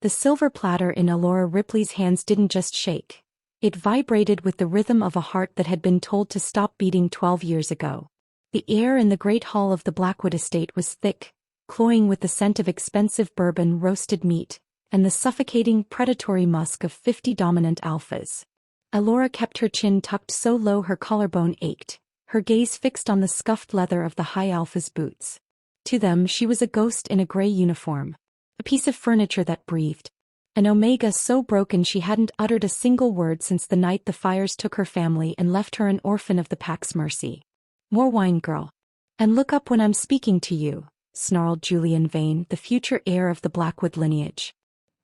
The silver platter in Alora Ripley's hands didn't just shake. It vibrated with the rhythm of a heart that had been told to stop beating 12 years ago. The air in the great hall of the Blackwood estate was thick, cloying with the scent of expensive bourbon roasted meat, and the suffocating predatory musk of 50 dominant alphas. Alora kept her chin tucked so low her collarbone ached, her gaze fixed on the scuffed leather of the high alpha's boots. To them she was a ghost in a gray uniform. A piece of furniture that breathed. An Omega so broken she hadn't uttered a single word since the night the fires took her family and left her an orphan of the pack's mercy. More wine, girl. And look up when I'm speaking to you, snarled Julian Vane, the future heir of the Blackwood lineage.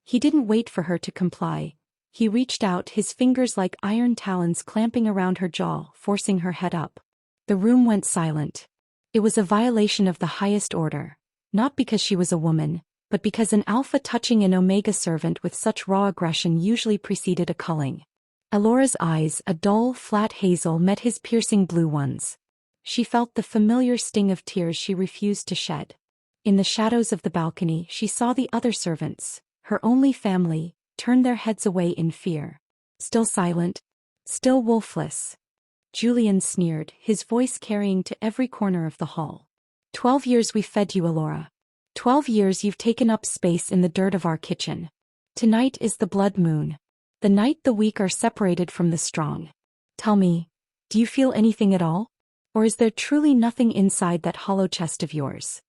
He didn't wait for her to comply. He reached out, his fingers like iron talons clamping around her jaw, forcing her head up. The room went silent. It was a violation of the highest order, not because she was a woman, but because an alpha touching an Omega servant with such raw aggression usually preceded a culling. Alora's eyes, a dull, flat hazel, met his piercing blue ones. She felt the familiar sting of tears she refused to shed. In the shadows of the balcony she saw the other servants, her only family, turn their heads away in fear. Still silent, still wolfless. Julian sneered, his voice carrying to every corner of the hall. 12 years we've fed you, Alora. 12 years you've taken up space in the dirt of our kitchen. Tonight is the blood moon. The night the weak are separated from the strong. Tell me, do you feel anything at all? Or is there truly nothing inside that hollow chest of yours?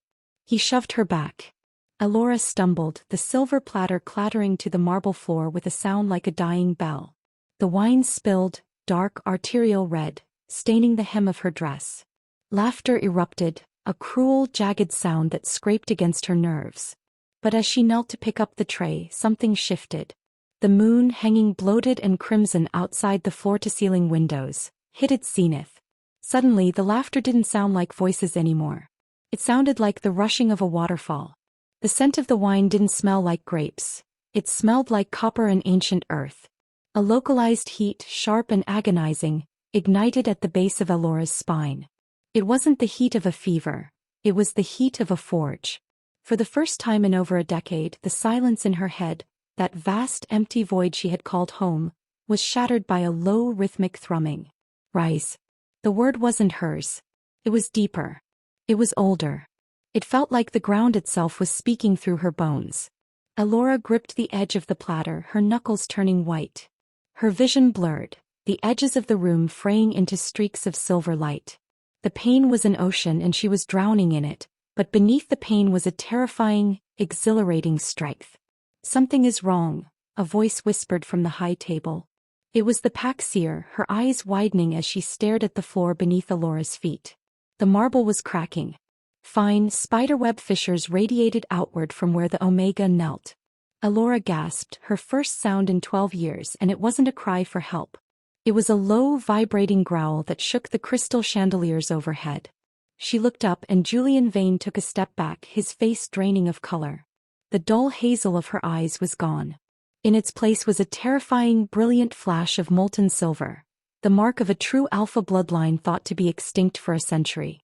He shoved her back. Alora stumbled, the silver platter clattering to the marble floor with a sound like a dying bell. The wine spilled, dark arterial red, staining the hem of her dress. Laughter erupted, a cruel, jagged sound that scraped against her nerves. But as she knelt to pick up the tray, something shifted. The moon, hanging bloated and crimson outside the floor-to-ceiling windows, hit its zenith. Suddenly the laughter didn't sound like voices anymore. It sounded like the rushing of a waterfall. The scent of the wine didn't smell like grapes. It smelled like copper and ancient earth. A localized heat, sharp and agonizing, ignited at the base of Alora's spine. It wasn't the heat of a fever. It was the heat of a forge. For the first time in over a decade, the silence in her head, that vast empty void she had called home, was shattered by a low rhythmic thrumming. Rise. The word wasn't hers. It was deeper. It was older. It felt like the ground itself was speaking through her bones. Alora gripped the edge of the platter, her knuckles turning white. Her vision blurred, the edges of the room fraying into streaks of silver light. The pain was an ocean and she was drowning in it, but beneath the pain was a terrifying, exhilarating strength. Something is wrong, a voice whispered from the high table. It was the pack seer, her eyes widening as she stared at the floor beneath Alora's feet. The marble was cracking. Fine, spiderweb fissures radiated outward from where the Omega knelt. Alora gasped, her first sound in 12 years, and it wasn't a cry for help. It was a low, vibrating growl that shook the crystal chandeliers overhead. She looked up and Julian Vane took a step back, his face draining of color. The dull hazel of her eyes was gone. In its place was a terrifying, brilliant flash of molten silver, the mark of a true alpha bloodline thought to be extinct for a century.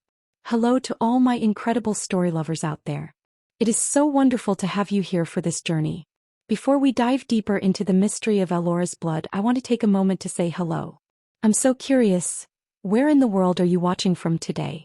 Hello to all my incredible story lovers out there. It is so wonderful to have you here for this journey. Before we dive deeper into the mystery of Alora's blood, I want to take a moment to say hello. I'm so curious, where in the world are you watching from today?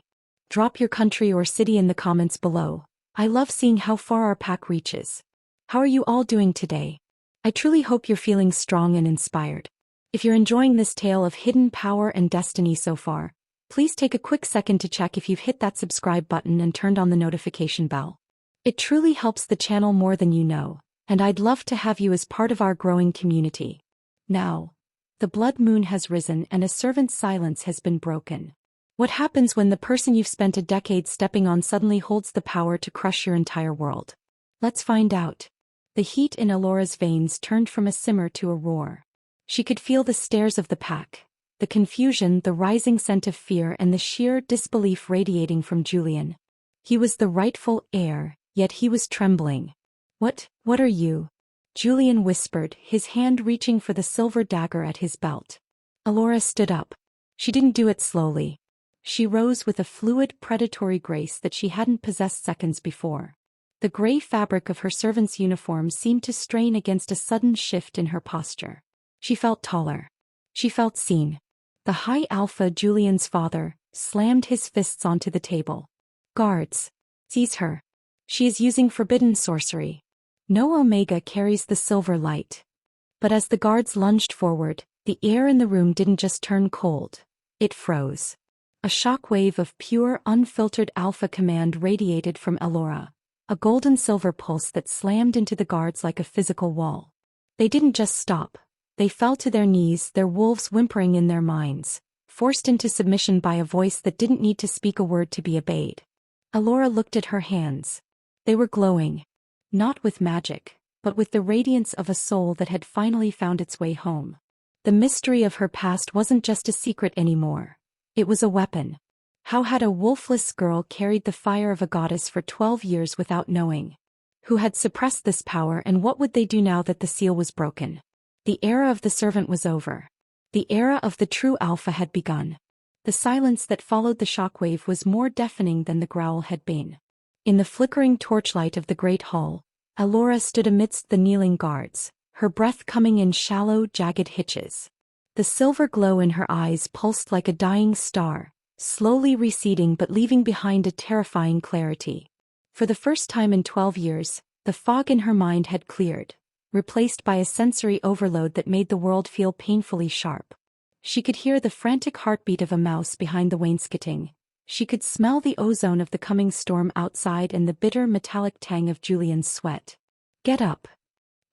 Drop your country or city in the comments below. I love seeing how far our pack reaches. How are you all doing today? I truly hope you're feeling strong and inspired. If you're enjoying this tale of hidden power and destiny so far, please take a quick second to check if you've hit that subscribe button and turned on the notification bell. It truly helps the channel more than you know, and I'd love to have you as part of our growing community. Now, the blood moon has risen and a servant's silence has been broken. What happens when the person you've spent a decade stepping on suddenly holds the power to crush your entire world? Let's find out. The heat in Alora's veins turned from a simmer to a roar. She could feel the stares of the pack, the confusion, the rising scent of fear, and the sheer disbelief radiating from Julian. He was the rightful heir, yet he was trembling. What are you? Julian whispered, his hand reaching for the silver dagger at his belt. Alora stood up. She didn't do it slowly. She rose with a fluid, predatory grace that she hadn't possessed seconds before. The gray fabric of her servant's uniform seemed to strain against a sudden shift in her posture. She felt taller. She felt seen. The High Alpha, Julian's father, slammed his fists onto the table. Guards. Seize her. She is using forbidden sorcery. No Omega carries the silver light. But as the guards lunged forward, the air in the room didn't just turn cold. It froze. A shock wave of pure, unfiltered alpha command radiated from Elora, a golden-silver pulse that slammed into the guards like a physical wall. They didn't just stop. They fell to their knees, their wolves whimpering in their minds, forced into submission by a voice that didn't need to speak a word to be obeyed. Elora looked at her hands. They were glowing. Not with magic, but with the radiance of a soul that had finally found its way home. The mystery of her past wasn't just a secret anymore. It was a weapon. How had a wolfless girl carried the fire of a goddess for 12 years without knowing? Who had suppressed this power, and what would they do now that the seal was broken? The era of the servant was over. The era of the true alpha had begun. The silence that followed the shockwave was more deafening than the growl had been. In the flickering torchlight of the great hall, Elora stood amidst the kneeling guards, her breath coming in shallow, jagged hitches. The silver glow in her eyes pulsed like a dying star, slowly receding but leaving behind a terrifying clarity. For the first time in 12 years, the fog in her mind had cleared, replaced by a sensory overload that made the world feel painfully sharp. She could hear the frantic heartbeat of a mouse behind the wainscoting. She could smell the ozone of the coming storm outside and the bitter metallic tang of Julian's sweat. "Get up!"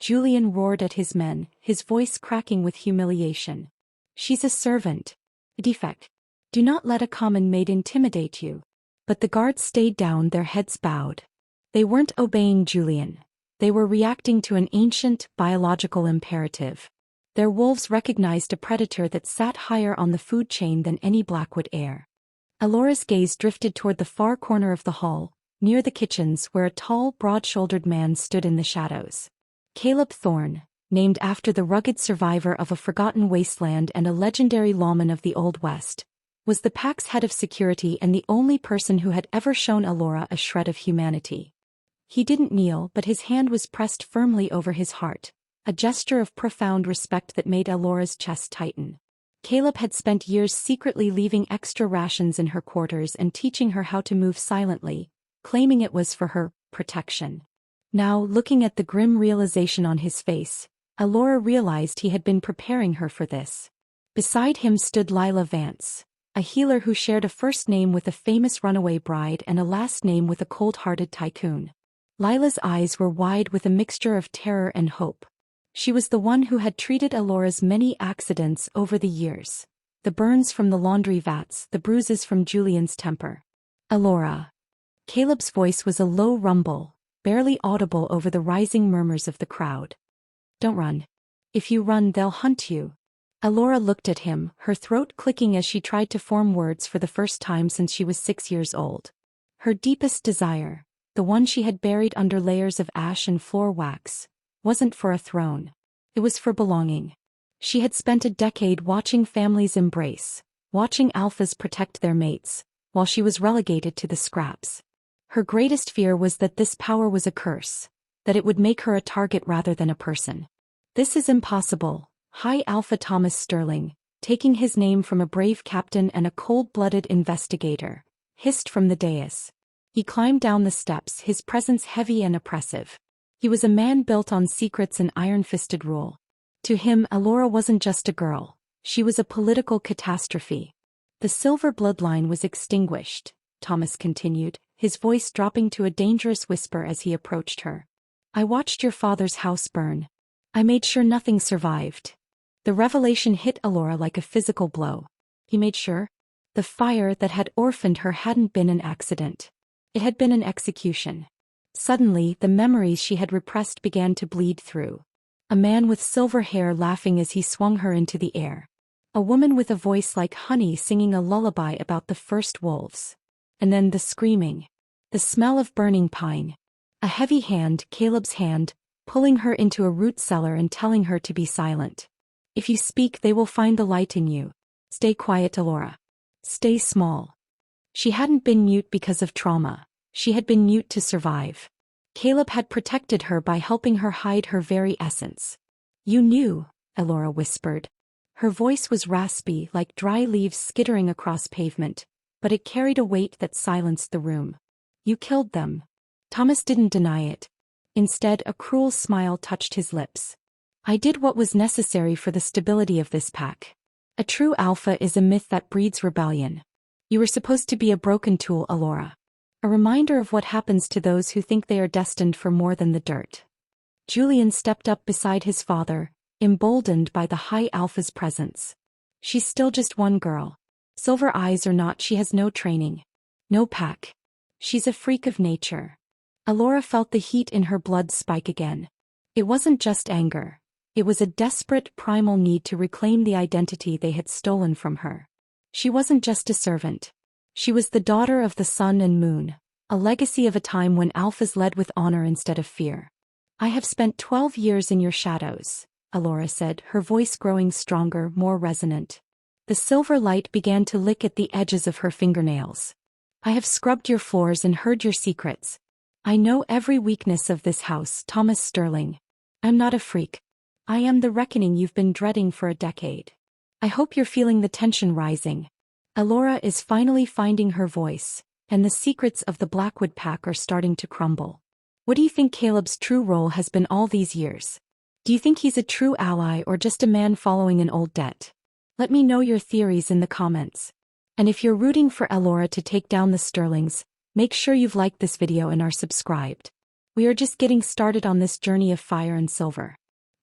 Julian roared at his men, his voice cracking with humiliation. "She's a servant. A defect. Do not let a common maid intimidate you." But the guards stayed down, their heads bowed. They weren't obeying Julian. They were reacting to an ancient, biological imperative. Their wolves recognized a predator that sat higher on the food chain than any Blackwood heir. Elora's gaze drifted toward the far corner of the hall, near the kitchens where a tall, broad-shouldered man stood in the shadows. Caleb Thorne, named after the rugged survivor of a forgotten wasteland and a legendary lawman of the Old West, was the pack's head of security and the only person who had ever shown Elora a shred of humanity. He didn't kneel, but his hand was pressed firmly over his heart, a gesture of profound respect that made Elora's chest tighten. Caleb had spent years secretly leaving extra rations in her quarters and teaching her how to move silently, claiming it was for her protection. Now, looking at the grim realization on his face, Elora realized he had been preparing her for this. Beside him stood Lila Vance, a healer who shared a first name with a famous runaway bride and a last name with a cold-hearted tycoon. Lila's eyes were wide with a mixture of terror and hope. She was the one who had treated Elora's many accidents over the years. The burns from the laundry vats, the bruises from Julian's temper. "Elora." Caleb's voice was a low rumble, barely audible over the rising murmurs of the crowd. "Don't run. If you run, they'll hunt you." Elora looked at him, her throat clicking as she tried to form words for the first time since she was 6 years old. Her deepest desire, the one she had buried under layers of ash and floor wax, wasn't for a throne. It was for belonging. She had spent a decade watching families embrace, watching alphas protect their mates, while she was relegated to the scraps. Her greatest fear was that this power was a curse, that it would make her a target rather than a person. "This is impossible," High Alpha Thomas Sterling, taking his name from a brave captain and a cold-blooded investigator, hissed from the dais. He climbed down the steps, his presence heavy and oppressive. He was a man built on secrets and iron-fisted rule. To him, Elora wasn't just a girl. She was a political catastrophe. "The silver bloodline was extinguished," Thomas continued, his voice dropping to a dangerous whisper as he approached her. "I watched your father's house burn. I made sure nothing survived." The revelation hit Elora like a physical blow. He made sure? The fire that had orphaned her hadn't been an accident. It had been an execution. Suddenly, the memories she had repressed began to bleed through. A man with silver hair laughing as he swung her into the air. A woman with a voice like honey singing a lullaby about the first wolves. And then the screaming. The smell of burning pine. A heavy hand, Caleb's hand, pulling her into a root cellar and telling her to be silent. "If you speak, they will find the light in you. Stay quiet, Elora. Stay small." She hadn't been mute because of trauma. She had been mute to survive. Caleb had protected her by helping her hide her very essence. You knew, Elora whispered. Her voice was raspy like dry leaves skittering across pavement, but it carried a weight that silenced the room. You killed them. Thomas didn't deny it. Instead, a cruel smile touched his lips. I did what was necessary for the stability of this pack. A true alpha is a myth that breeds rebellion. You were supposed to be a broken tool, Elora. A reminder of what happens to those who think they are destined for more than the dirt. Julian stepped up beside his father, emboldened by the high alpha's presence. She's still just one girl. Silver eyes or not, she has no training. No pack. She's a freak of nature. Elora felt the heat in her blood spike again. It wasn't just anger. It was a desperate primal need to reclaim the identity they had stolen from her. She wasn't just a servant. She was the daughter of the sun and moon, a legacy of a time when alphas led with honor instead of fear. I have spent 12 years in your shadows, Elora said, her voice growing stronger, more resonant. The silver light began to lick at the edges of her fingernails. I have scrubbed your floors and heard your secrets. I know every weakness of this house, Thomas Sterling. I'm not a freak. I am the reckoning you've been dreading for a decade. I hope you're feeling the tension rising. Elora is finally finding her voice, and the secrets of the Blackwood pack are starting to crumble. What do you think Caleb's true role has been all these years? Do you think he's a true ally or just a man following an old debt? Let me know your theories in the comments. And if you're rooting for Elora to take down the Sterlings, make sure you've liked this video and are subscribed. We are just getting started on this journey of fire and silver.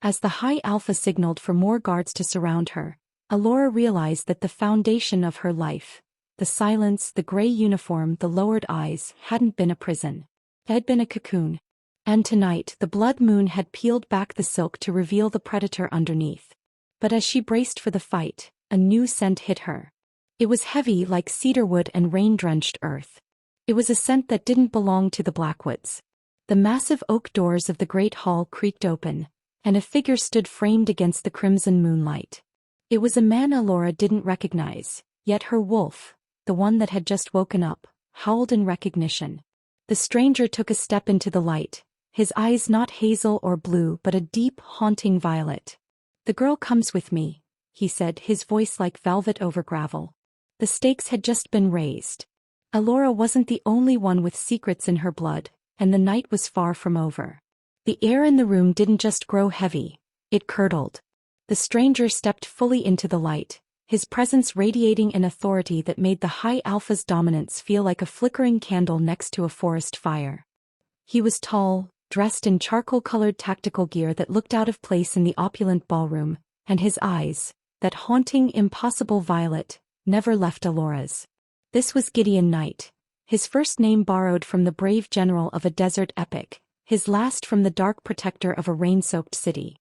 As the High Alpha signaled for more guards to surround her, Elora realized that the foundation of her life, the silence, the gray uniform, the lowered eyes, hadn't been a prison. It had been a cocoon. And tonight, the blood moon had peeled back the silk to reveal the predator underneath. But as she braced for the fight, a new scent hit her. It was heavy like cedarwood and rain-drenched earth. It was a scent that didn't belong to the Blackwoods. The massive oak doors of the great hall creaked open, and a figure stood framed against the crimson moonlight. It was a man Elora didn't recognize, yet her wolf, the one that had just woken up, howled in recognition. The stranger took a step into the light, his eyes not hazel or blue but a deep, haunting violet. The girl comes with me, he said, his voice like velvet over gravel. The stakes had just been raised. Elora wasn't the only one with secrets in her blood, and the night was far from over. The air in the room didn't just grow heavy, it curdled. The stranger stepped fully into the light, his presence radiating an authority that made the High Alpha's dominance feel like a flickering candle next to a forest fire. He was tall, dressed in charcoal-colored tactical gear that looked out of place in the opulent ballroom, and his eyes, that haunting, impossible violet, never left Elora's. This was Gideon Knight, his first name borrowed from the brave general of a desert epic, his last from the dark protector of a rain-soaked city.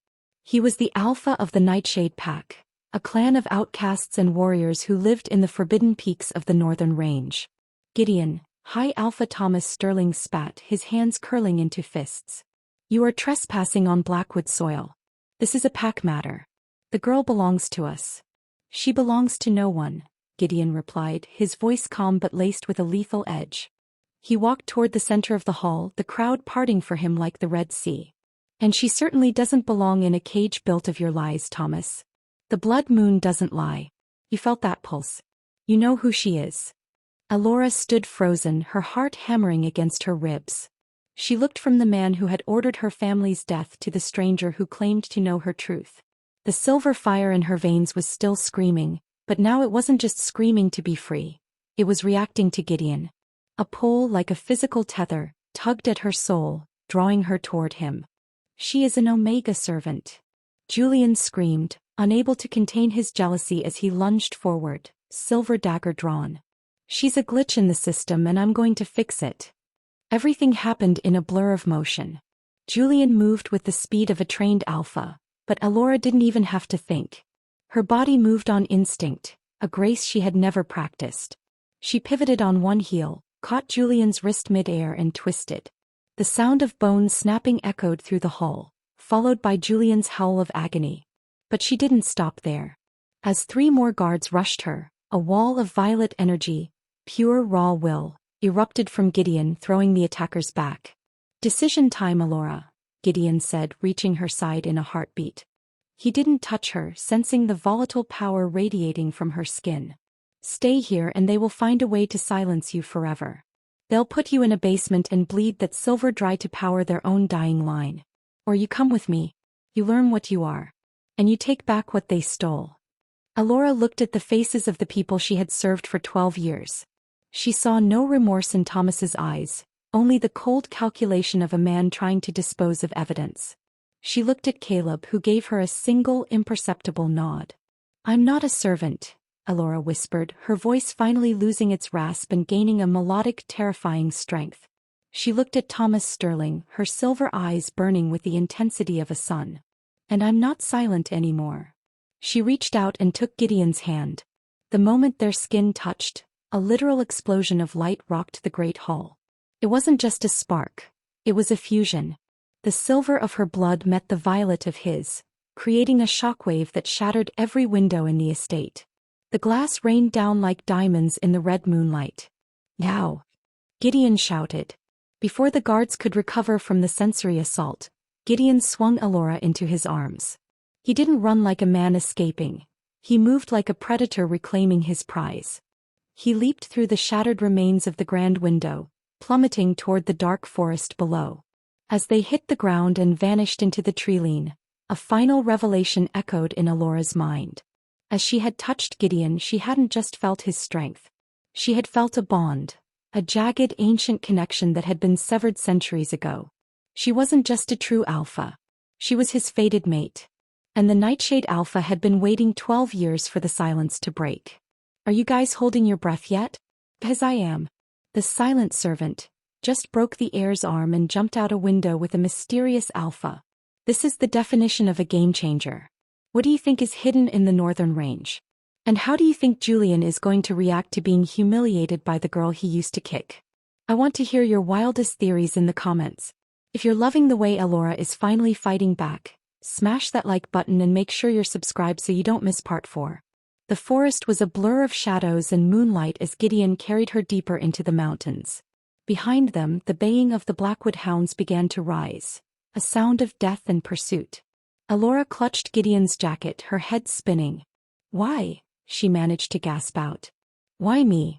He was the alpha of the Nightshade Pack, a clan of outcasts and warriors who lived in the forbidden peaks of the northern range. Gideon, High Alpha Thomas Sterling spat, his hands curling into fists. You are trespassing on Blackwood soil. This is a pack matter. The girl belongs to us. She belongs to no one, Gideon replied, his voice calm but laced with a lethal edge. He walked toward the center of the hall, the crowd parting for him like the Red Sea. And she certainly doesn't belong in a cage built of your lies, Thomas. The blood moon doesn't lie. You felt that pulse. You know who she is. Elora stood frozen, her heart hammering against her ribs. She looked from the man who had ordered her family's death to the stranger who claimed to know her truth. The silver fire in her veins was still screaming, but now it wasn't just screaming to be free. It was reacting to Gideon. A pull like a physical tether tugged at her soul, drawing her toward him. She is an Omega servant. Julian screamed, unable to contain his jealousy as he lunged forward, silver dagger drawn. She's a glitch in the system and I'm going to fix it. Everything happened in a blur of motion. Julian moved with the speed of a trained alpha, but Elora didn't even have to think. Her body moved on instinct, a grace she had never practiced. She pivoted on one heel, caught Julian's wrist mid-air and twisted. The sound of bones snapping echoed through the hall, followed by Julian's howl of agony. But she didn't stop there. As 3 more guards rushed her, a wall of violet energy, pure raw will, erupted from Gideon, throwing the attackers back. Decision time, Alora, Gideon said, reaching her side in a heartbeat. He didn't touch her, sensing the volatile power radiating from her skin. Stay here and they will find a way to silence you forever. They'll put you in a basement and bleed that silver dry to power their own dying line. Or you come with me. You learn what you are. And you take back what they stole. Alora looked at the faces of the people she had served for 12 years. She saw no remorse in Thomas's eyes, only the cold calculation of a man trying to dispose of evidence. She looked at Caleb, who gave her a single imperceptible nod. I'm not a servant, Alora whispered, her voice finally losing its rasp and gaining a melodic, terrifying strength. She looked at Thomas Sterling, her silver eyes burning with the intensity of a sun. And I'm not silent anymore. She reached out and took Gideon's hand. The moment their skin touched, a literal explosion of light rocked the great hall. It wasn't just a spark. It was a fusion. The silver of her blood met the violet of his, creating a shockwave that shattered every window in the estate. The glass rained down like diamonds in the red moonlight. Now! Gideon shouted. Before the guards could recover from the sensory assault, Gideon swung Alora into his arms. He didn't run like a man escaping. He moved like a predator reclaiming his prize. He leaped through the shattered remains of the grand window, plummeting toward the dark forest below. As they hit the ground and vanished into the treeline, a final revelation echoed in Alora's mind. As she had touched Gideon, she hadn't just felt his strength. She had felt a bond, a jagged ancient connection that had been severed centuries ago. She wasn't just a true alpha. She was his fated mate. And the Nightshade Alpha had been waiting 12 years for the silence to break. Are you guys holding your breath yet? Because I am. The silent servant just broke the heir's arm and jumped out a window with a mysterious alpha. This is the definition of a game changer. What do you think is hidden in the northern range? And how do you think Julian is going to react to being humiliated by the girl he used to kick? I want to hear your wildest theories in the comments. If you're loving the way Alora is finally fighting back, smash that like button and make sure you're subscribed so you don't miss part 4. The forest was a blur of shadows and moonlight as Gideon carried her deeper into the mountains. Behind them, the baying of the Blackwood hounds began to rise, a sound of death and pursuit. Alora clutched Gideon's jacket, her head spinning. Why? She managed to gasp out. Why me?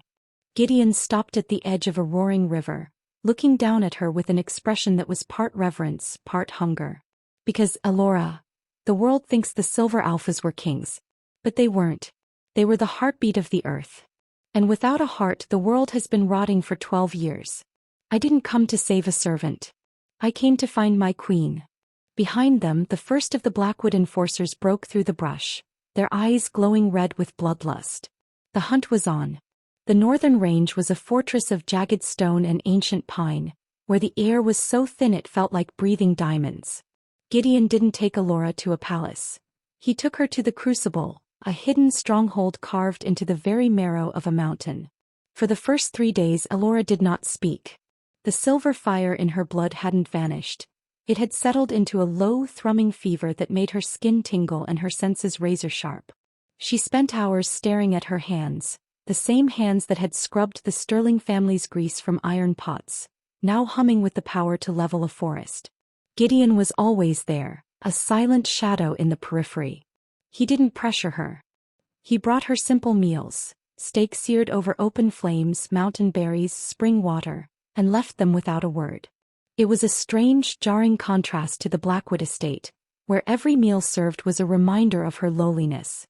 Gideon stopped at the edge of a roaring river, looking down at her with an expression that was part reverence, part hunger. Because, Alora, the world thinks the Silver Alphas were kings. But they weren't. They were the heartbeat of the earth. And without a heart, the world has been rotting for 12 years. I didn't come to save a servant. I came to find my queen. Behind them, the first of the Blackwood enforcers broke through the brush, their eyes glowing red with bloodlust. The hunt was on. The northern range was a fortress of jagged stone and ancient pine, where the air was so thin it felt like breathing diamonds. Gideon didn't take Alora to a palace. He took her to the Crucible, a hidden stronghold carved into the very marrow of a mountain. For the first 3 days Alora did not speak. The silver fire in her blood hadn't vanished. It had settled into a low, thrumming fever that made her skin tingle and her senses razor-sharp. She spent hours staring at her hands, the same hands that had scrubbed the Sterling family's grease from iron pots, now humming with the power to level a forest. Gideon was always there, a silent shadow in the periphery. He didn't pressure her. He brought her simple meals, steak seared over open flames, mountain berries, spring water, and left them without a word. It was a strange, jarring contrast to the Blackwood estate, where every meal served was a reminder of her lowliness.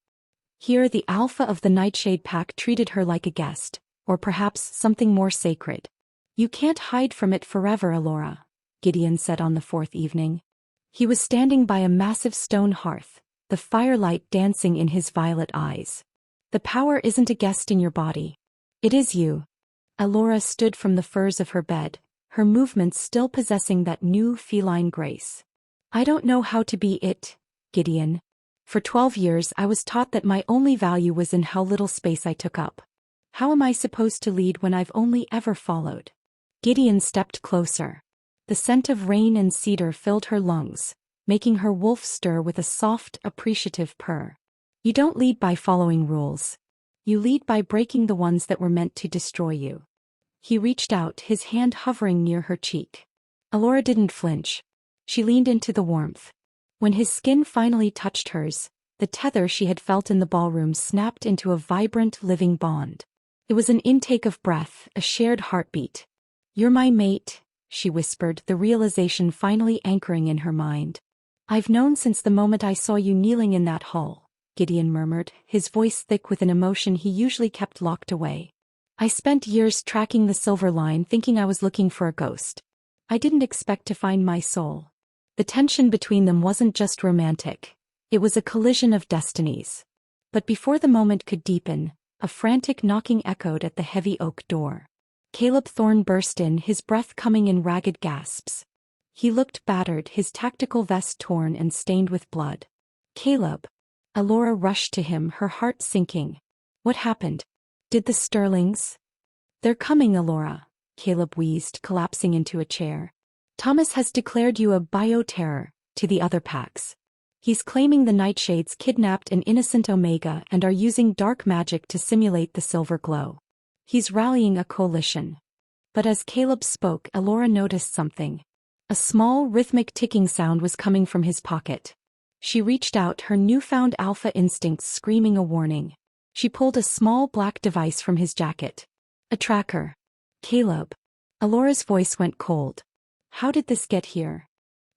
Here the alpha of the Nightshade pack treated her like a guest, or perhaps something more sacred. You can't hide from it forever, Alora, Gideon said on the 4th evening. He was standing by a massive stone hearth, the firelight dancing in his violet eyes. The power isn't a guest in your body. It is you. Alora stood from the furs of her bed, her movements still possessing that new feline grace. I don't know how to be it, Gideon. For 12 years I was taught that my only value was in how little space I took up. How am I supposed to lead when I've only ever followed? Gideon stepped closer. The scent of rain and cedar filled her lungs, making her wolf stir with a soft, appreciative purr. You don't lead by following rules. You lead by breaking the ones that were meant to destroy you. He reached out, his hand hovering near her cheek. Alora didn't flinch. She leaned into the warmth. When his skin finally touched hers, the tether she had felt in the ballroom snapped into a vibrant, living bond. It was an intake of breath, a shared heartbeat. "You're my mate," she whispered, the realization finally anchoring in her mind. "I've known since the moment I saw you kneeling in that hall," Gideon murmured, his voice thick with an emotion he usually kept locked away. "I spent years tracking the silver line thinking I was looking for a ghost. I didn't expect to find my soul." The tension between them wasn't just romantic. It was a collision of destinies. But before the moment could deepen, a frantic knocking echoed at the heavy oak door. Caleb Thorne burst in, his breath coming in ragged gasps. He looked battered, his tactical vest torn and stained with blood. "Caleb." Alora rushed to him, her heart sinking. "What happened? Did the Sterlings—" "They're coming, Alora," Caleb wheezed, collapsing into a chair. "Thomas has declared you a bioterror to the other packs. He's claiming the Nightshades kidnapped an innocent Omega and are using dark magic to simulate the silver glow. He's rallying a coalition." But as Caleb spoke, Alora noticed something. A small, rhythmic ticking sound was coming from his pocket. She reached out, her newfound alpha instincts screaming a warning. She pulled a small black device from his jacket. "A tracker." "Caleb." Alora's voice went cold. "How did this get here?"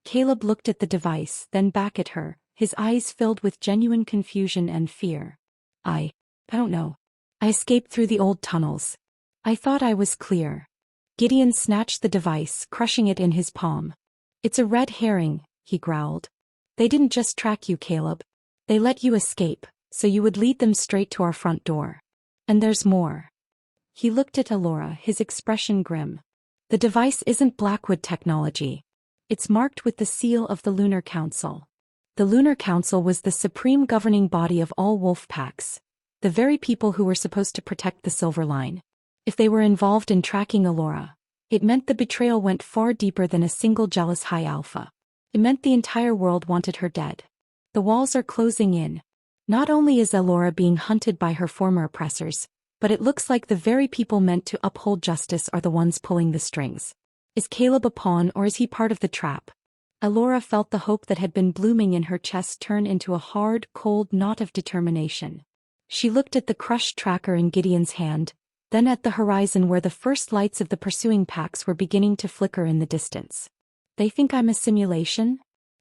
Caleb looked at the device, then back at her, his eyes filled with genuine confusion and fear. I don't know. I escaped through the old tunnels. I thought I was clear." Gideon snatched the device, crushing it in his palm. "It's a red herring," he growled. "They didn't just track you, Caleb. They let you escape, so you would lead them straight to our front door. And there's more." He looked at Alora, his expression grim. "The device isn't Blackwood technology. It's marked with the seal of the Lunar Council." The Lunar Council was the supreme governing body of all wolf packs, the very people who were supposed to protect the Silver Line. If they were involved in tracking Alora, it meant the betrayal went far deeper than a single jealous high alpha. It meant the entire world wanted her dead. The walls are closing in. Not only is Alora being hunted by her former oppressors, but it looks like the very people meant to uphold justice are the ones pulling the strings. Is Caleb a pawn, or is he part of the trap? Alora felt the hope that had been blooming in her chest turn into a hard, cold knot of determination. She looked at the crushed tracker in Gideon's hand, then at the horizon where the first lights of the pursuing packs were beginning to flicker in the distance. "They think I'm a simulation?"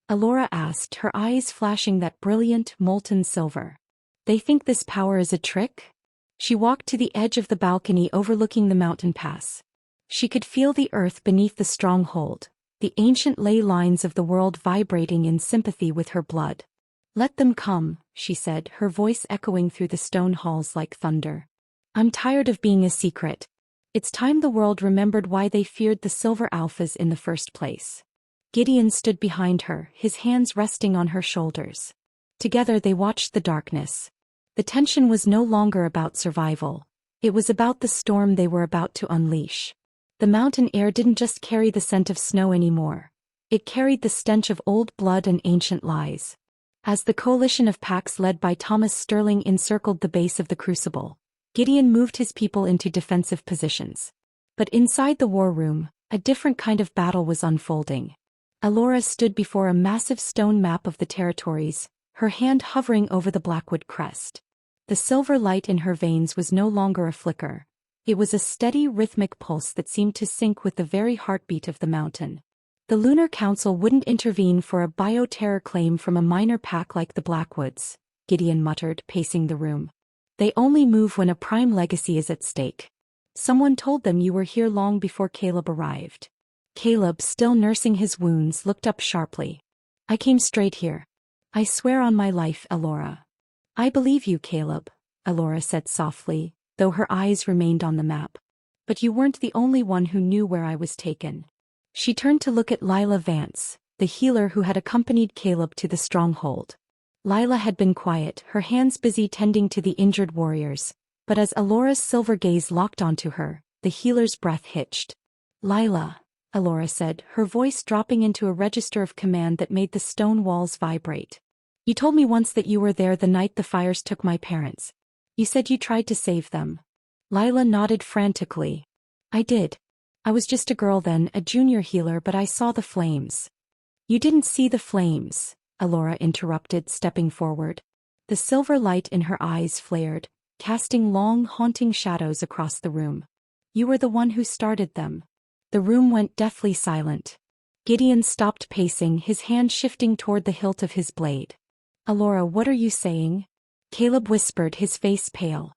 Alora asked, her eyes flashing that brilliant, molten silver. "They think this power is a trick?" She walked to the edge of the balcony overlooking the mountain pass. She could feel the earth beneath the stronghold, the ancient ley lines of the world vibrating in sympathy with her blood. "Let them come," she said, her voice echoing through the stone halls like thunder. "I'm tired of being a secret. It's time the world remembered why they feared the Silver Alphas in the first place." Gideon stood behind her, his hands resting on her shoulders. Together they watched the darkness. The tension was no longer about survival. It was about the storm they were about to unleash. The mountain air didn't just carry the scent of snow anymore. It carried the stench of old blood and ancient lies. As the coalition of packs led by Thomas Sterling encircled the base of the crucible, Gideon moved his people into defensive positions. But inside the war room, a different kind of battle was unfolding. Alora stood before a massive stone map of the territories, her hand hovering over the Blackwood crest. The silver light in her veins was no longer a flicker. It was a steady, rhythmic pulse that seemed to sync with the very heartbeat of the mountain. The Lunar Council wouldn't intervene for a bioterror claim from a minor pack like the Blackwoods, Gideon muttered, pacing the room. "They only move when a prime legacy is at stake. Someone told them you were here long before Caleb arrived." Caleb, still nursing his wounds, looked up sharply. "I came straight here. I swear on my life, Alora." "I believe you, Caleb," Alora said softly, though her eyes remained on the map. "But you weren't the only one who knew where I was taken." She turned to look at Lila Vance, the healer who had accompanied Caleb to the stronghold. Lila had been quiet, her hands busy tending to the injured warriors, but as Alora's silver gaze locked onto her, the healer's breath hitched. "Lila," Alora said, her voice dropping into a register of command that made the stone walls vibrate. "You told me once that you were there the night the fires took my parents. You said you tried to save them." Lila nodded frantically. "I did. I was just a girl then, a junior healer, but I saw the flames. You didn't see the flames, Alora interrupted, stepping forward. The silver light in her eyes flared, casting long, haunting shadows across the room. You were the one who started them. The room went deathly silent. Gideon stopped pacing, his hand shifting toward the hilt of his blade. Alora, what are you saying? Caleb whispered, his face pale.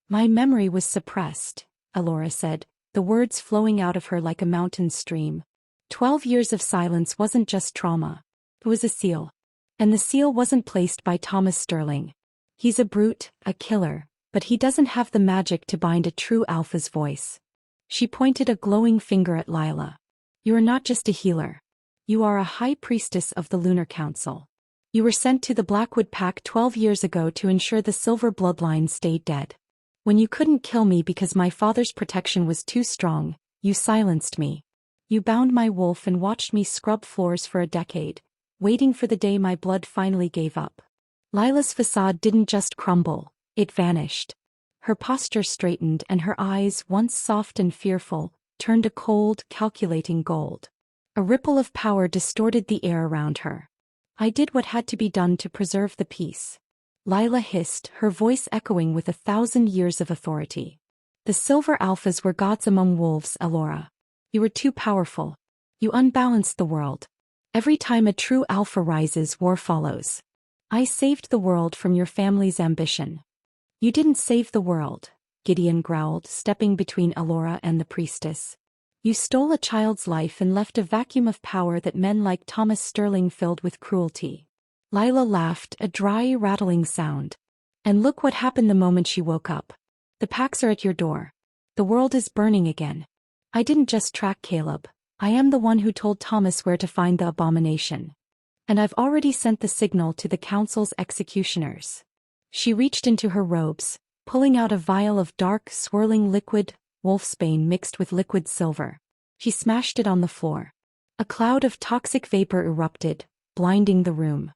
My memory was suppressed, Alora said, the words flowing out of her like a mountain stream. 12 years of silence wasn't just trauma. It was a seal. And the seal wasn't placed by Thomas Sterling. He's a brute, a killer, but he doesn't have the magic to bind a true alpha's voice. She pointed a glowing finger at Lila. You are not just a healer. You are a high priestess of the Lunar Council. You were sent to the Blackwood Pack 12 years ago to ensure the silver bloodline stayed dead. When you couldn't kill me because my father's protection was too strong, you silenced me. You bound my wolf and watched me scrub floors for a decade, waiting for the day my blood finally gave up. Lila's facade didn't just crumble, it vanished. Her posture straightened and her eyes, once soft and fearful, turned a cold, calculating gold. A ripple of power distorted the air around her. I did what had to be done to preserve the peace. Lila hissed, her voice echoing with 1,000 years of authority. The silver alphas were gods among wolves, Alora. You were too powerful. You unbalanced the world. Every time a true alpha rises, war follows. I saved the world from your family's ambition. You didn't save the world, Gideon growled, stepping between Alora and the priestess. You stole a child's life and left a vacuum of power that men like Thomas Sterling filled with cruelty. Lila laughed, a dry, rattling sound. And look what happened the moment she woke up. The packs are at your door. The world is burning again. I didn't just track Caleb. I am the one who told Thomas where to find the abomination. And I've already sent the signal to the council's executioners. She reached into her robes, pulling out a vial of dark, swirling liquid, wolfsbane mixed with liquid silver. She smashed it on the floor. A cloud of toxic vapor erupted, blinding the room.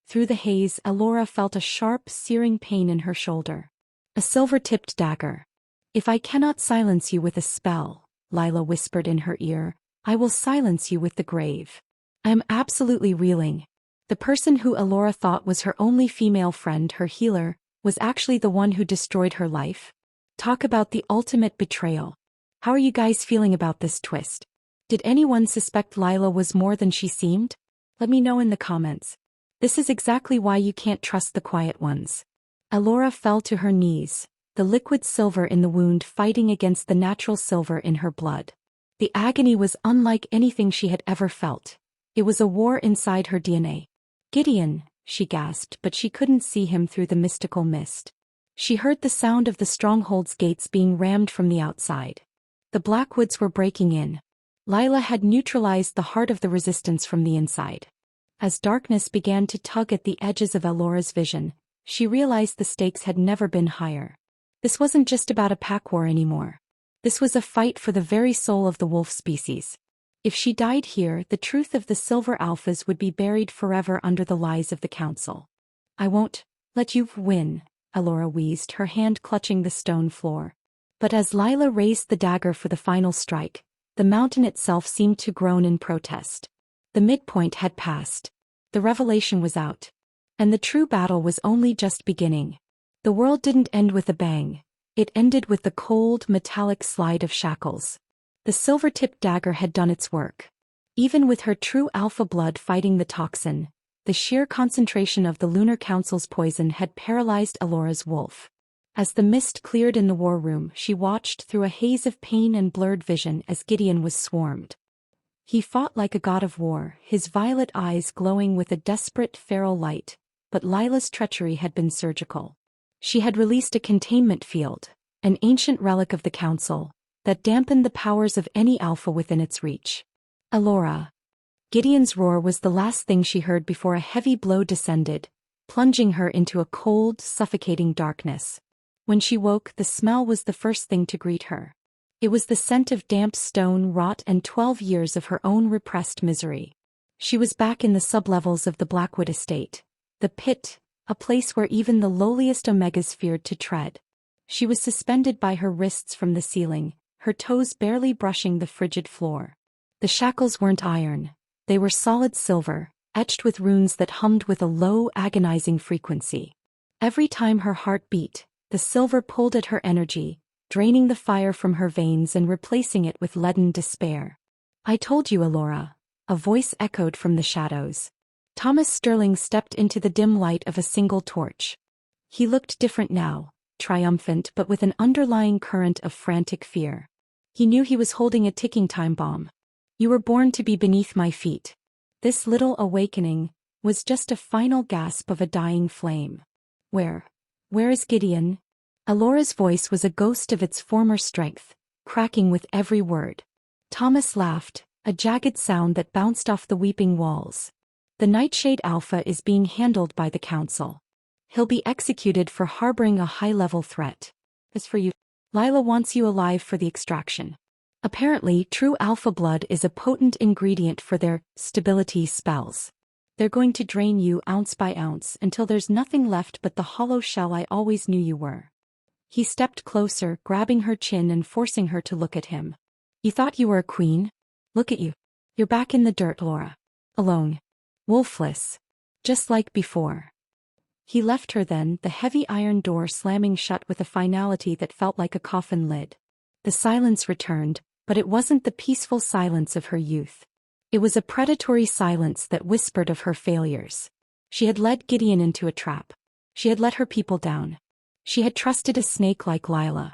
Through the haze, Alora felt a sharp, searing pain in her shoulder. A silver-tipped dagger. If I cannot silence you with a spell, Lila whispered in her ear, I will silence you with the grave. I am absolutely reeling. The person who Alora thought was her only female friend, her healer, was actually the one who destroyed her life. Talk about the ultimate betrayal. How are you guys feeling about this twist? Did anyone suspect Lila was more than she seemed? Let me know in the comments. This is exactly why you can't trust the quiet ones. Alora fell to her knees, the liquid silver in the wound fighting against the natural silver in her blood. The agony was unlike anything she had ever felt. It was a war inside her DNA. Gideon, she gasped, but she couldn't see him through the mystical mist. She heard the sound of the stronghold's gates being rammed from the outside. The Blackwoods were breaking in. Lila had neutralized the heart of the resistance from the inside. As darkness began to tug at the edges of Alora's vision, she realized the stakes had never been higher. This wasn't just about a pack war anymore. This was a fight for the very soul of the wolf species. If she died here, the truth of the silver alphas would be buried forever under the lies of the council. I won't let you win, Alora wheezed, her hand clutching the stone floor. But as Lila raised the dagger for the final strike, the mountain itself seemed to groan in protest. The midpoint had passed. The revelation was out. And the true battle was only just beginning. The world didn't end with a bang. It ended with the cold, metallic slide of shackles. The silver-tipped dagger had done its work. Even with her true alpha blood fighting the toxin, the sheer concentration of the Lunar Council's poison had paralyzed Alora's wolf. As the mist cleared in the war room, she watched through a haze of pain and blurred vision as Gideon was swarmed. He fought like a god of war, his violet eyes glowing with a desperate, feral light, but Lila's treachery had been surgical. She had released a containment field, an ancient relic of the council, that dampened the powers of any alpha within its reach. Alora. Gideon's roar was the last thing she heard before a heavy blow descended, plunging her into a cold, suffocating darkness. When she woke, the smell was the first thing to greet her. It was the scent of damp stone, rot, and 12 years of her own repressed misery. She was back in the sublevels of the Blackwood estate, the pit, a place where even the lowliest omegas feared to tread. She was suspended by her wrists from the ceiling, her toes barely brushing the frigid floor. The shackles weren't iron. They were solid silver, etched with runes that hummed with a low, agonizing frequency. Every time her heart beat, the silver pulled at her energy, draining the fire from her veins and replacing it with leaden despair. "I told you, Alora," a voice echoed from the shadows. Thomas Sterling stepped into the dim light of a single torch. He looked different now, triumphant but with an underlying current of frantic fear. He knew he was holding a ticking time bomb. "You were born to be beneath my feet." This little awakening was just a final gasp of a dying flame. Where is Gideon?" Alora's voice was a ghost of its former strength, cracking with every word. Thomas laughed, a jagged sound that bounced off the weeping walls. "The Nightshade Alpha is being handled by the Council. He'll be executed for harboring a high-level threat. As for you, Lila wants you alive for the extraction. Apparently, true alpha blood is a potent ingredient for their stability spells. They're going to drain you ounce by ounce until there's nothing left but the hollow shell I always knew you were." He stepped closer, grabbing her chin and forcing her to look at him. "You thought you were a queen? Look at you. You're back in the dirt, Laura. Alone. Wolfless. Just like before." He left her then, the heavy iron door slamming shut with a finality that felt like a coffin lid. The silence returned, but it wasn't the peaceful silence of her youth. It was a predatory silence that whispered of her failures. She had led Gideon into a trap. She had let her people down. She had trusted a snake like Lila.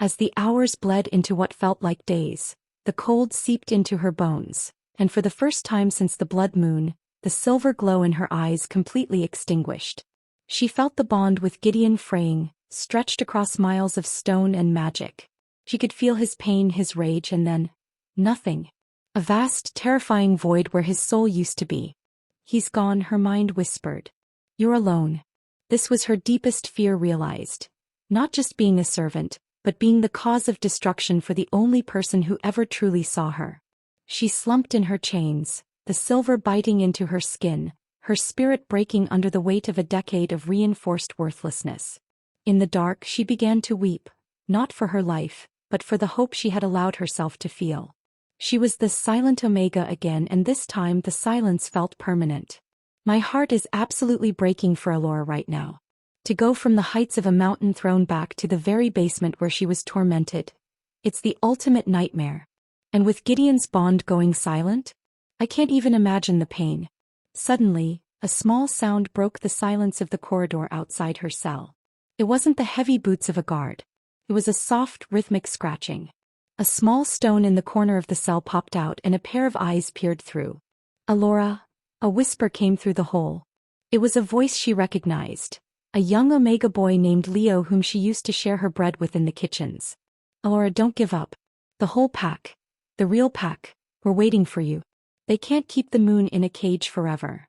As the hours bled into what felt like days, the cold seeped into her bones, and for the first time since the blood moon, the silver glow in her eyes completely extinguished. She felt the bond with Gideon fraying, stretched across miles of stone and magic. She could feel his pain, his rage, and then nothing. A vast, terrifying void where his soul used to be. "He's gone," her mind whispered. "You're alone." This was her deepest fear realized. Not just being a servant, but being the cause of destruction for the only person who ever truly saw her. She slumped in her chains, the silver biting into her skin, her spirit breaking under the weight of a decade of reinforced worthlessness. In the dark she began to weep, not for her life, but for the hope she had allowed herself to feel. She was the silent Omega again, and this time the silence felt permanent. "My heart is absolutely breaking for Alora right now. To go from the heights of a mountain thrown back to the very basement where she was tormented. It's the ultimate nightmare. And with Gideon's bond going silent? I can't even imagine the pain." Suddenly, a small sound broke the silence of the corridor outside her cell. It wasn't the heavy boots of a guard. It was a soft, rhythmic scratching. A small stone in the corner of the cell popped out and a pair of eyes peered through. "Alora," a whisper came through the hole. It was a voice she recognized. A young Omega boy named Leo whom she used to share her bread with in the kitchens. "Alora, don't give up. The whole pack, the real pack, we're waiting for you. They can't keep the moon in a cage forever."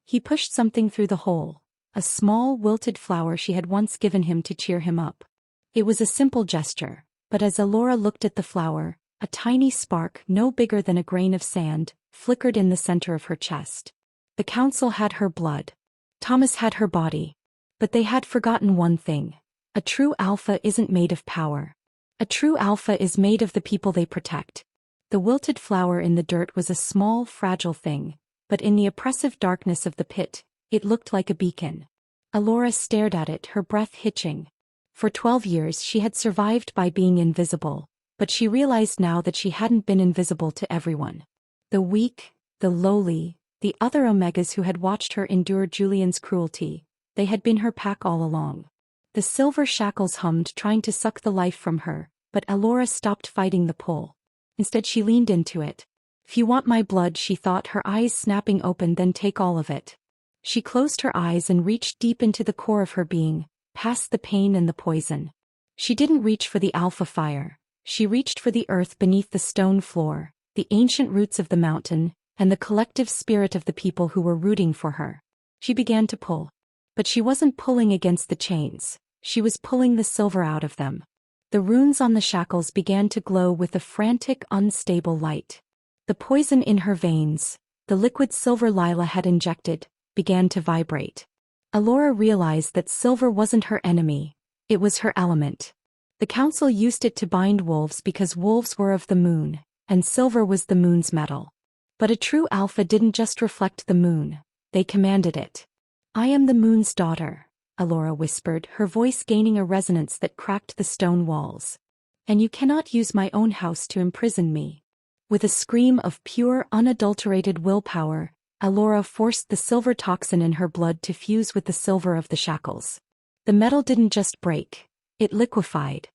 He pushed something through the hole, a small wilted flower she had once given him to cheer him up. It was a simple gesture, but as Alora looked at the flower, a tiny spark no bigger than a grain of sand flickered in the center of her chest. The Council had her blood. Thomas had her body. But they had forgotten one thing. A true alpha isn't made of power. A true alpha is made of the people they protect. The wilted flower in the dirt was a small, fragile thing, but in the oppressive darkness of the pit, it looked like a beacon. Alora stared at it, her breath hitching. For 12 years she had survived by being invisible, but she realized now that she hadn't been invisible to everyone. The weak, the lowly, the other Omegas who had watched her endure Julian's cruelty, they had been her pack all along. The silver shackles hummed, trying to suck the life from her, but Alora stopped fighting the pull. Instead she leaned into it. "If you want my blood," she thought, her eyes snapping open, "then take all of it." She closed her eyes and reached deep into the core of her being, past the pain and the poison. She didn't reach for the alpha fire. She reached for the earth beneath the stone floor, the ancient roots of the mountain, and the collective spirit of the people who were rooting for her. She began to pull. But she wasn't pulling against the chains. She was pulling the silver out of them. The runes on the shackles began to glow with a frantic, unstable light. The poison in her veins, the liquid silver Lila had injected, began to vibrate. Alora realized that silver wasn't her enemy. It was her element. The council used it to bind wolves because wolves were of the moon, and silver was the moon's metal. But a true alpha didn't just reflect the moon, they commanded it. I am the moon's daughter, Alora whispered, her voice gaining a resonance that cracked the stone walls. And you cannot use my own house to imprison me. With a scream of pure, unadulterated willpower, Alora forced the silver toxin in her blood to fuse with the silver of the shackles. The metal didn't just break, it liquefied.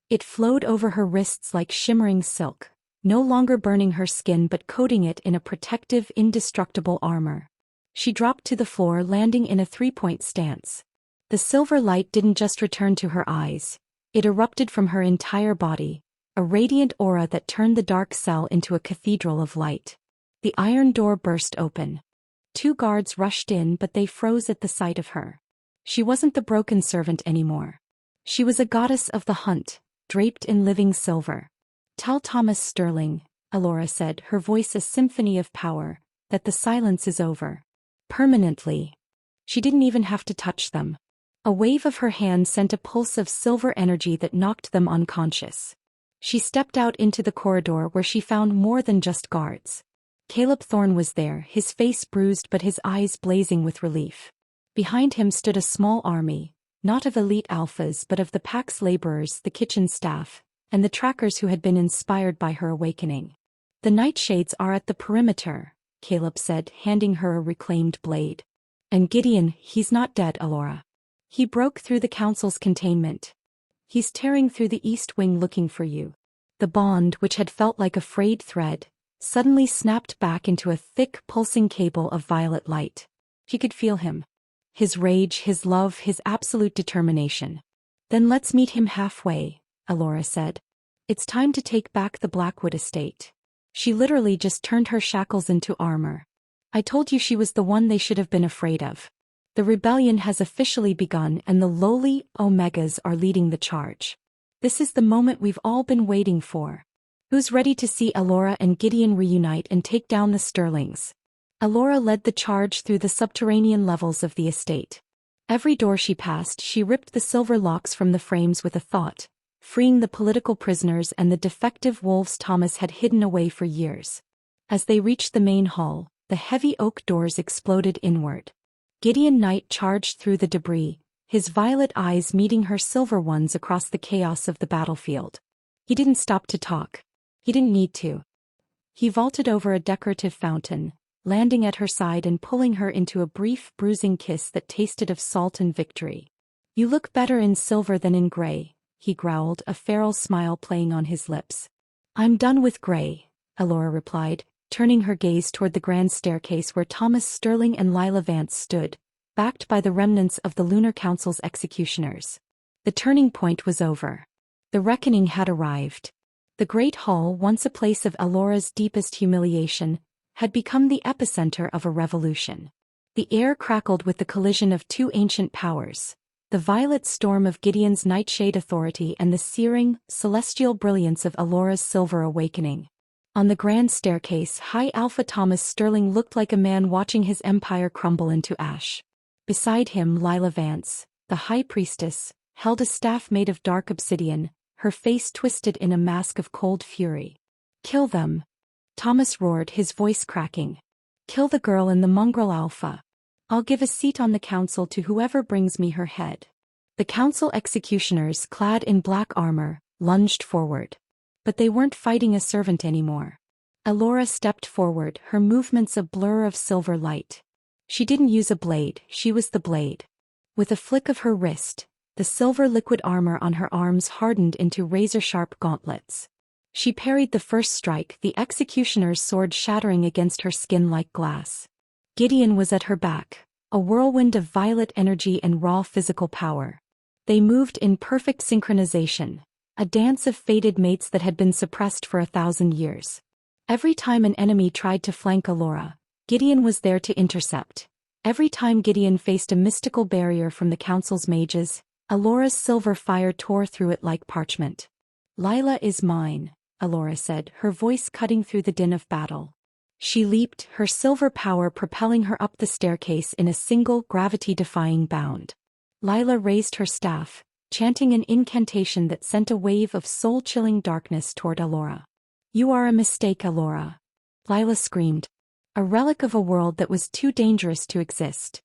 It flowed over her wrists like shimmering silk, no longer burning her skin but coating it in a protective, indestructible armor. She dropped to the floor, landing in a three-point stance. The silver light didn't just return to her eyes, it erupted from her entire body, a radiant aura that turned the dark cell into a cathedral of light. The iron door burst open. 2 guards rushed in, but they froze at the sight of her. She wasn't the broken servant anymore. She was a goddess of the hunt, draped in living silver. Tell Thomas Sterling, Alora said, her voice a symphony of power, that the silence is over. Permanently. She didn't even have to touch them. A wave of her hand sent a pulse of silver energy that knocked them unconscious. She stepped out into the corridor where she found more than just guards. Caleb Thorne was there, his face bruised but his eyes blazing with relief. Behind him stood a small army, not of elite alphas but of the pack's laborers, the kitchen staff, and the trackers who had been inspired by her awakening. The nightshades are at the perimeter, Caleb said, handing her a reclaimed blade. And Gideon, he's not dead, Alora. He broke through the council's containment. He's tearing through the east wing looking for you. The bond, which had felt like a frayed thread, suddenly snapped back into a thick, pulsing cable of violet light. She could feel him. His rage, his love, his absolute determination. Then let's meet him halfway, Alora said. It's time to take back the Blackwood estate. She literally just turned her shackles into armor. I told you she was the one they should have been afraid of. The rebellion has officially begun and the lowly Omegas are leading the charge. This is the moment we've all been waiting for. Who's ready to see Alora and Gideon reunite and take down the Sterlings? Alora led the charge through the subterranean levels of the estate. Every door she passed, she ripped the silver locks from the frames with a thought, freeing the political prisoners and the defective wolves Thomas had hidden away for years. As they reached the main hall, the heavy oak doors exploded inward. Gideon Knight charged through the debris, his violet eyes meeting her silver ones across the chaos of the battlefield. He didn't stop to talk. He didn't need to. He vaulted over a decorative fountain, landing at her side and pulling her into a brief, bruising kiss that tasted of salt and victory. You look better in silver than in gray, he growled, a feral smile playing on his lips. I'm done with gray, Alora replied, turning her gaze toward the grand staircase where Thomas Sterling and Lila Vance stood, backed by the remnants of the Lunar Council's executioners. The turning point was over. The reckoning had arrived. The Great Hall, once a place of Alora's deepest humiliation, had become the epicenter of a revolution. The air crackled with the collision of 2 ancient powers, the violet storm of Gideon's nightshade authority and the searing, celestial brilliance of Alora's silver awakening. On the grand staircase, High Alpha Thomas Sterling looked like a man watching his empire crumble into ash. Beside him, Lila Vance, the High Priestess, held a staff made of dark obsidian, her face twisted in a mask of cold fury. Kill them, Thomas roared, his voice cracking. Kill the girl and the mongrel Alpha. I'll give a seat on the council to whoever brings me her head. The council executioners, clad in black armor, lunged forward. But they weren't fighting a servant anymore. Alora stepped forward, her movements a blur of silver light. She didn't use a blade, she was the blade. With a flick of her wrist, the silver liquid armor on her arms hardened into razor-sharp gauntlets. She parried the first strike, the executioner's sword shattering against her skin like glass. Gideon was at her back, a whirlwind of violet energy and raw physical power. They moved in perfect synchronization, a dance of fated mates that had been suppressed for 1,000 years. Every time an enemy tried to flank Alora, Gideon was there to intercept. Every time Gideon faced a mystical barrier from the council's mages, Alora's silver fire tore through it like parchment. Lila is mine, Alora said, her voice cutting through the din of battle. She leaped, her silver power propelling her up the staircase in a single gravity-defying bound. Lila raised her staff, chanting an incantation that sent a wave of soul-chilling darkness toward Alora. "You are a mistake, Alora," Lila screamed. "A relic of a world that was too dangerous to exist."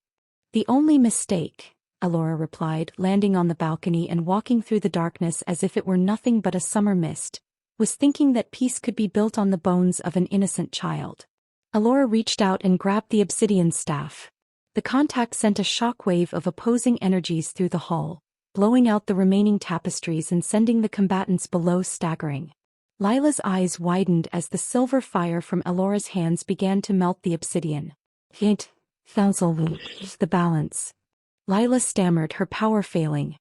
"The only mistake," Alora replied, landing on the balcony and walking through the darkness as if it were nothing but a summer mist, "was thinking that peace could be built on the bones of an innocent child." Alora reached out and grabbed the obsidian staff. The contact sent a shockwave of opposing energies through the hall, blowing out the remaining tapestries and sending the combatants below staggering. Lila's eyes widened as the silver fire from Alora's hands began to melt the obsidian. "It feels the balance." Lila stammered, her power failing.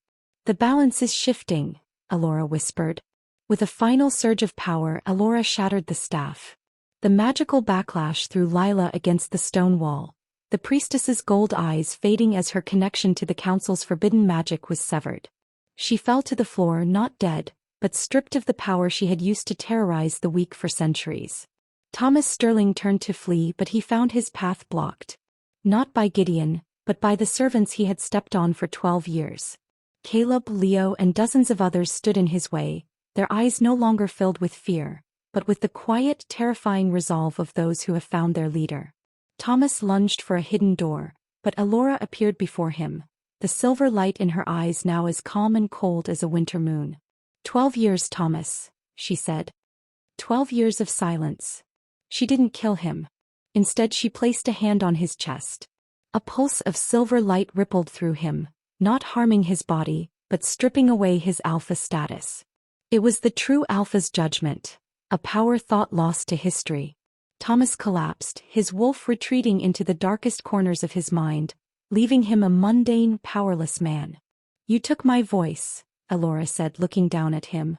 "The balance is shifting," Alora whispered. With a final surge of power, Alora shattered the staff. The magical backlash threw Lila against the stone wall, the priestess's gold eyes fading as her connection to the council's forbidden magic was severed. She fell to the floor, not dead, but stripped of the power she had used to terrorize the weak for centuries. Thomas Sterling turned to flee, but he found his path blocked. Not by Gideon, but by the servants he had stepped on for 12 years. Caleb, Leo, and dozens of others stood in his way, their eyes no longer filled with fear, but with the quiet, terrifying resolve of those who have found their leader. Thomas lunged for a hidden door, but Alora appeared before him, the silver light in her eyes now as calm and cold as a winter moon. 12 years, Thomas," she said. 12 years of silence. She didn't kill him. Instead, she placed a hand on his chest. A pulse of silver light rippled through him, not harming his body, but stripping away his alpha status. It was the true alpha's judgment, a power thought lost to history. Thomas collapsed, his wolf retreating into the darkest corners of his mind, leaving him a mundane, powerless man. "You took my voice," Alora said, looking down at him.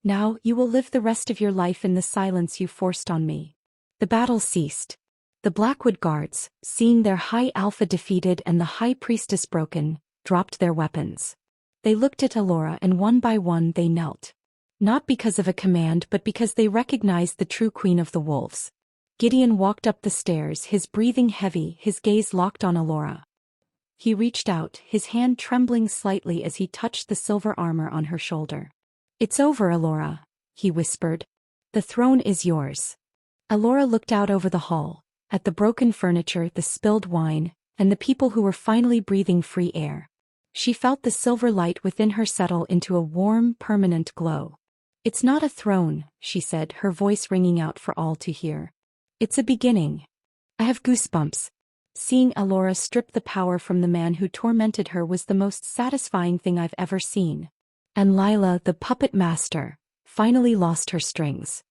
"Now you will live the rest of your life in the silence you forced on me." The battle ceased. The Blackwood guards, seeing their high alpha defeated and the high priestess broken, dropped their weapons. They looked at Alora and one by one they knelt. Not because of a command but because they recognized the true queen of the wolves. Gideon walked up the stairs, his breathing heavy, his gaze locked on Alora. He reached out, his hand trembling slightly as he touched the silver armor on her shoulder. "It's over, Alora," he whispered. "The throne is yours." Alora looked out over the hall, at the broken furniture, the spilled wine, and the people who were finally breathing free air. She felt the silver light within her settle into a warm, permanent glow. "It's not a throne," she said, her voice ringing out for all to hear. "It's a beginning. I have goosebumps." Seeing Alora strip the power from the man who tormented her was the most satisfying thing I've ever seen. And Lila, the puppet master, finally lost her strings.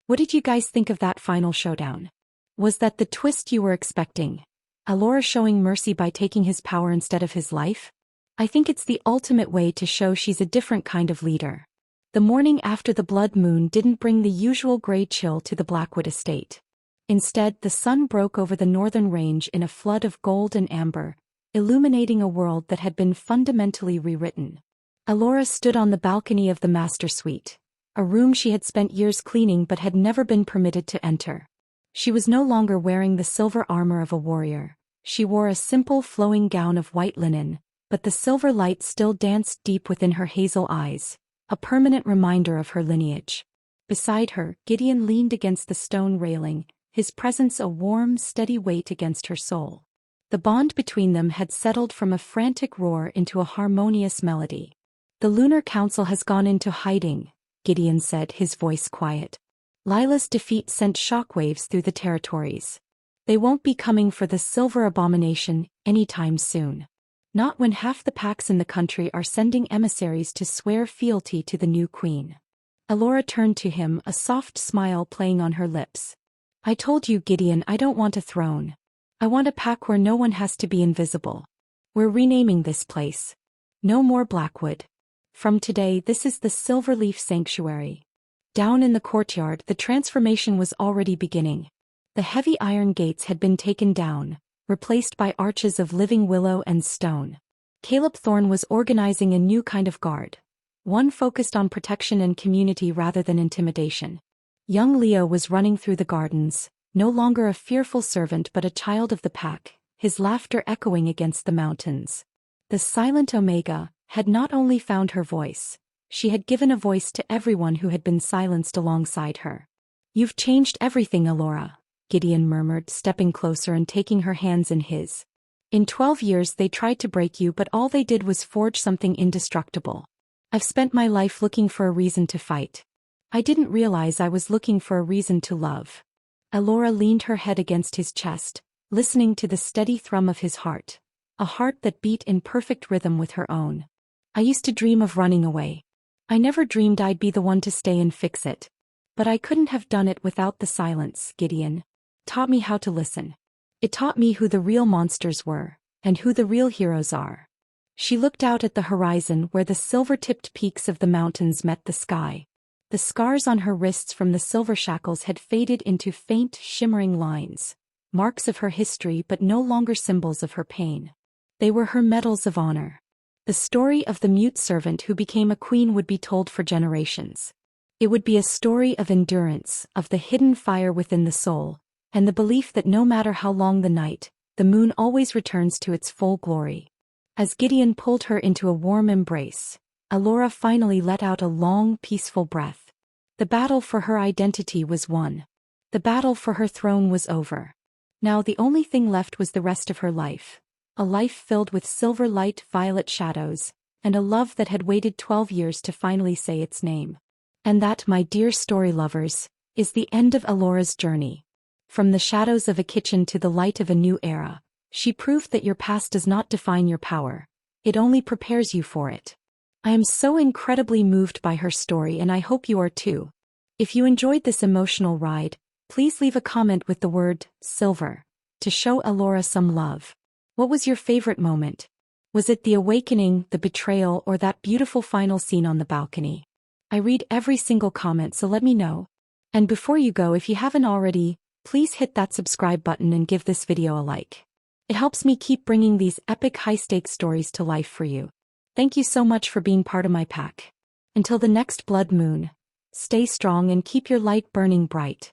What did you guys think of that final showdown? Was that the twist you were expecting? Alora showing mercy by taking his power instead of his life? I think it's the ultimate way to show she's a different kind of leader. The morning after the blood moon didn't bring the usual gray chill to the Blackwood estate. Instead, the sun broke over the northern range in a flood of gold and amber, illuminating a world that had been fundamentally rewritten. Alora stood on the balcony of the master suite, a room she had spent years cleaning but had never been permitted to enter. She was no longer wearing the silver armor of a warrior. She wore a simple flowing gown of white linen, but the silver light still danced deep within her hazel eyes, a permanent reminder of her lineage. Beside her, Gideon leaned against the stone railing, his presence a warm, steady weight against her soul. The bond between them had settled from a frantic roar into a harmonious melody. "The Lunar Council has gone into hiding," Gideon said, his voice quiet. Lila's defeat sent shockwaves through the territories. They won't be coming for the silver abomination anytime soon. Not when half the packs in the country are sending emissaries to swear fealty to the new queen. Alora turned to him, a soft smile playing on her lips. "I told you, Gideon, I don't want a throne. I want a pack where no one has to be invisible. We're renaming this place. No more Blackwood. From today, this is the Silverleaf Sanctuary." Down in the courtyard, the transformation was already beginning. The heavy iron gates had been taken down, replaced by arches of living willow and stone. Caleb Thorne was organizing a new kind of guard, one focused on protection and community rather than intimidation. Young Leo was running through the gardens, no longer a fearful servant but a child of the pack, his laughter echoing against the mountains. The silent Omega, had not only found her voice, she had given a voice to everyone who had been silenced alongside her. "You've changed everything, Alora," Gideon murmured, stepping closer and taking her hands in his. "In 12 years they tried to break you, but all they did was forge something indestructible. I've spent my life looking for a reason to fight. I didn't realize I was looking for a reason to love." Alora leaned her head against his chest, listening to the steady thrum of his heart, a heart that beat in perfect rhythm with her own. "I used to dream of running away. I never dreamed I'd be the one to stay and fix it. But I couldn't have done it without the silence. Gideon taught me how to listen. It taught me who the real monsters were, and who the real heroes are." She looked out at the horizon where the silver-tipped peaks of the mountains met the sky. The scars on her wrists from the silver shackles had faded into faint, shimmering lines, marks of her history but no longer symbols of her pain. They were her medals of honor. The story of the mute servant who became a queen would be told for generations. It would be a story of endurance, of the hidden fire within the soul, and the belief that no matter how long the night, the moon always returns to its full glory. As Gideon pulled her into a warm embrace, Alora finally let out a long, peaceful breath. The battle for her identity was won. The battle for her throne was over. Now the only thing left was the rest of her life. A life filled with silver light, violet shadows, and a love that had waited 12 years to finally say its name. And that, my dear story lovers, is the end of Alora's journey. From the shadows of a kitchen to the light of a new era, she proved that your past does not define your power. It only prepares you for it. I am so incredibly moved by her story, and I hope you are too. If you enjoyed this emotional ride, please leave a comment with the word silver to show Alora some love. What was your favorite moment? Was it the awakening, the betrayal, or that beautiful final scene on the balcony? I read every single comment, so let me know. And before you go, if you haven't already, please hit that subscribe button and give this video a like. It helps me keep bringing these epic high-stakes stories to life for you. Thank you so much for being part of my pack. Until the next blood moon, stay strong and keep your light burning bright.